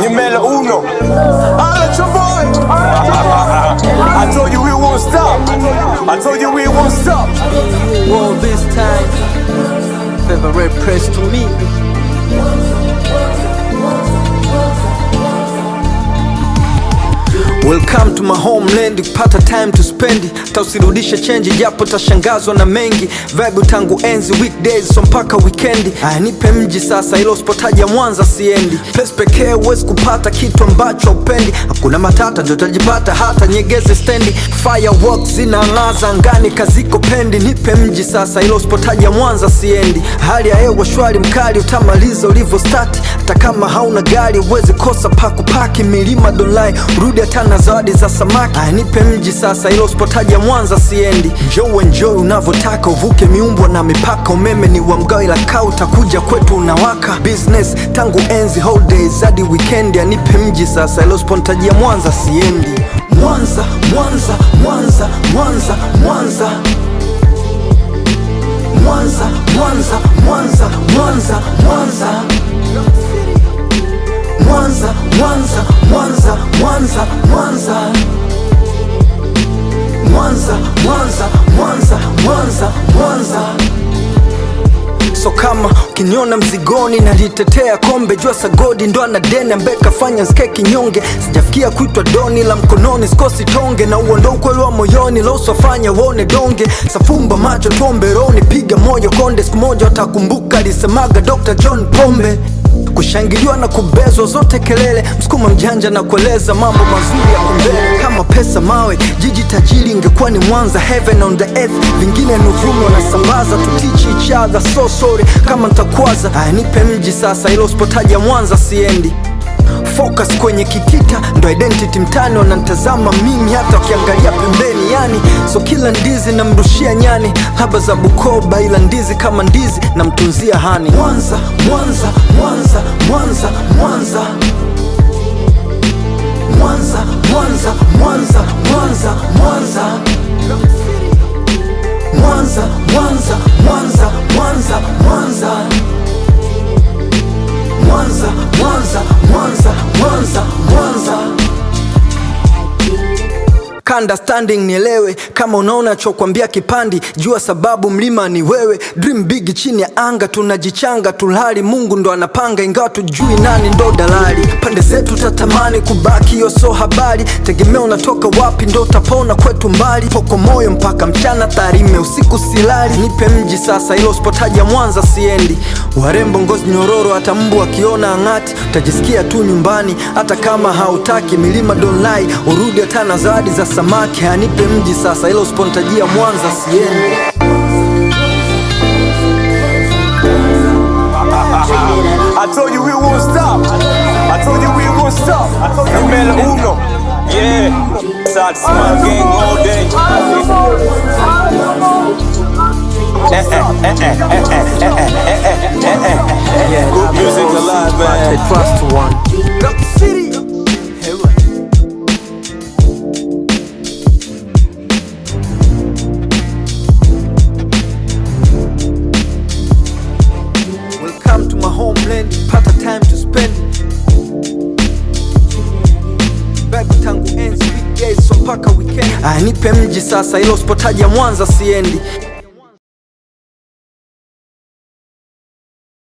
Numero uno. I'll let your boy. I told you we won't stop. I told you we won't stop. All this time, favorite press to me. Welcome to my homeland, kupata time to spend. Tausirudisha change japo tashangazwa na mengi. Vibe tangu enzi weekdays so mpaka weekendi. Nipe mji sasa ilo spotaja Mwanza siendi. Place pekee uwezi kupata kitu ambacho upendi. Hakuna matata ndio utajipata hata Nyegezi stendi. Fireworks zinang'aza angani kaziko pendi. Nipe mji sasa ilo spotaja Mwanza siendi. Hali ya hewa shwari mkali utamaliza ulivyo start. Hata kama hauna gari uwezi kosa pakupaki. Milima don't lie, urudi hata na zawadi za samaki. Nipe mji sasa ilo spotaja Mwanza siendi. Njoo enjoy unavotaka uvuke miumbwa na mipaka. Umeme ni wa mgao ila kaa utakuja kwetu unawaka. Business tangu enzi holidays hadi weekend. Nipe mji sasa ilo spotaja Mwanza siendi. Mwanza, Mwanza, Mwanza, Mwanza, Mwanza. Mwanza, Mwanza, Mwanza, Mwanza, Mwanza. Mwanza, Mwanza, Mwanza, Mwanza, Mwanza. Mwanza, Mwanza, Mwanza, Mwanza, Mwanza. So kama ukiniona mzigoni nalitetea kombe, jua sagodi ndo anadeni ambaye kafanya skeki nyonge. Sijafikia kuitwa doni la mkononi sikosi tonge. Na uondo ukweli wa moyoni la uswafanya wone donge. Safumba macho tuombe roni piga moyo konde. Siku moja watakumbuka alisemaga Dr. John Pombe. Kushangiliwa na kubezwa zote kelele. Msukuma mjanja na kueleza mambo mazuri ya kumbele. Kama pesa mawe, jiji tajiri ingekuwa ni Mwanza. Heaven on the earth, vingine ni uvumi wanasambaza. To teach each other, so sorry kama ntakwaza. Nipe mji sasa ilo spotaja Mwanza siendi. Focus kwenye kitita ndo identity mtani wanantazama mimi hata wakiangalia pembeni yani. So kila ndizi namrushia nyani. Haba za Bukoba ila ndizi kama ndizi na mtunzia hani. Mwanza, Mwanza, Mwanza, Mwanza, Mwanza. Mwanza, Mwanza, Mwanza, Mwanza, Mwanza. Mwanza, Mwanza, Mwanza, Mwanza, Mwanza. Mwanza, Mwanza, Mwanza, Mwanza, Mwanza. Understanding nielewe, kama unaona chokwambia kipandi. Jua sababu mlima ni wewe. Dream big chini ya anga tunajichanga tulhali. Mungu ndo anapanga ingawa tujui nani ndo dalali. Pande zetu tatamani kubaki yo so habari. Tegemea unatoka wapi ndo utapona kwetu mbali. Poko moyo mpaka mchana Tarime usiku silali. Nipe mji sasa ilo spotaja Mwanza siendi. Warembo ngozi nyororo hata mbu akiona angati. Utajisikia tu nyumbani hata kama hautaki. Milima don't lie, urudi hata na zawadi za samaki. Nipe mji sasa ilo spotajia Mwanza siendi. I told you we won't stop. I told you we won't stop. Numero uno. Yeah. Sad smile gang all day. Good music alive, man. Trust one. Rock City. Welcome to my homeland, pata time to spend. Vibe tangu enzi weekdays so mpaka weekend. Nipe mji sasa ilo spotaja Mwanza siendi.